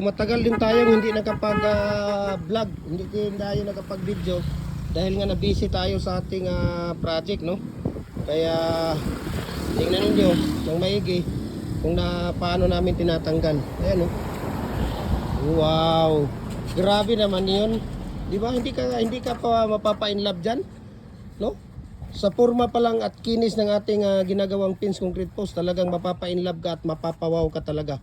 Matagal din tayong hindi nakapag-vlog, hindi din tayo nakapag-video dahil nga na-busy tayo sa ating project, no? Kaya tingnan niyo ng maigi kung paano namin tinatanggal. Ayan, no? Wow! Grabe naman 'yun. 'Di ba? Hindi ka pa mapapa-inlove diyan, no? Sa forma pa lang at kinis ng ating ginagawang pins concrete post, talagang mapapa-inlove ka at mapapawaw ka talaga.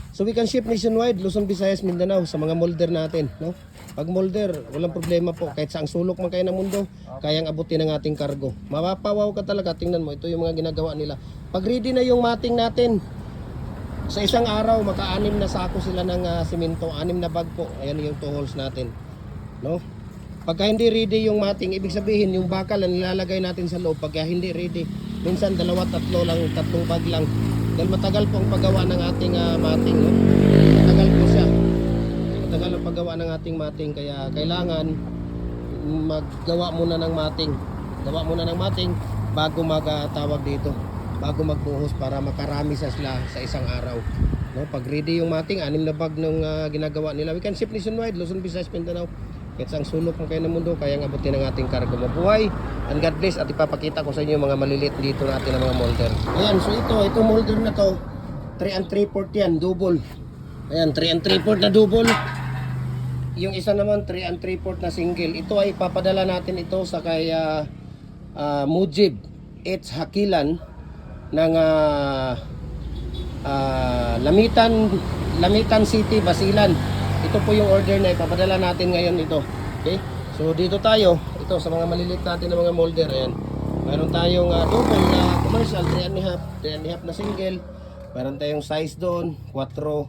So we can ship nationwide, Luzon, Visayas, Mindanao sa mga molder natin, no? Pag molder, walang problema po. Kahit saang sulok man kayo ng mundo, kayang abutin ng ating kargo. Mapapawaw ka talaga. Tingnan mo, ito yung mga ginagawa nila. Pag ready na yung mating natin, sa isang araw, maka-6 na sako sila ng simento, 6 na bag po. Ayan yung 2 holes natin, no? Pagka hindi ready yung mating, ibig sabihin yung bakal na nilalagay natin sa loob. Pagka hindi ready, minsan 2, 3 lang, 3 bag lang. Dahil matagal po ang paggawa ng ating mating, no? Matagal po siya. Matagal ang paggawa ng ating mating, kaya kailangan maggawa muna ng mating. Gawa muna ng mating bago magtawag dito, bago magbuhos para makarami sila sa isang araw, no? Pag ready yung mating, 6 na bag ng ginagawa nila. We can ship nationwide, Luzon, Visayas, Mindanao. Kahit saang sulok mo kayo ng mundo, kayang abutin ng ating kargo. Mabuhay and God bless. At ipapakita ko sa inyo mga maliliit dito natin ng mga molder. Ayan, so itong molder na to 3 3/4 yan, double. Ayan, 3 3/4 na double. Yung isa naman 3 3/4 na single. Ito ay papadala natin ito sa kay Mujib H. Hakilan ng Lamitan City, Basilan. Ito po yung order na ipapadala natin ngayon ito. Okay? So dito tayo, ito sa mga maliliit natin na mga molder. Ayan. Meron tayong double na commercial, 3 and a half na single. Meron tayong size doon, 4,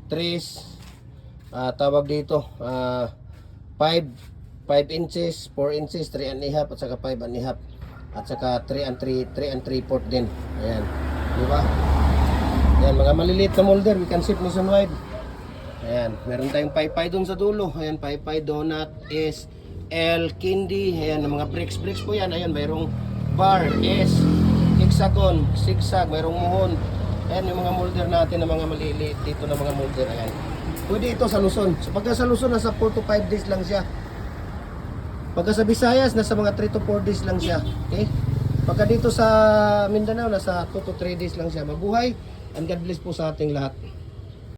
3, tawag dito, 5 inches, 4 inches, 3 and a half, at saka 5 and a half. At saka 3 and 3/4 din. Ayan. Di ba? Ayan, mga maliliit na molder, we can ship nationwide. Ayan, meron tayong paypay doon sa dulo. Ayan, paypay, donut, S, L, candy. Ayan, mga bricks po yan. Ayan, mayroong bar, S, hexagon, zigzag, mayroong muhon. Ayan, yung mga molder natin na mga maliliit dito na mga molder. Ayan, pwede ito sa Luzon. So pagka sa Luzon, nasa 4 to 5 days lang siya. Pagka sa Visayas, nasa mga 3 to 4 days lang siya. Okay? Pagka dito sa Mindanao, nasa 2 to 3 days lang siya. Mabuhay and God bless po sa ating lahat.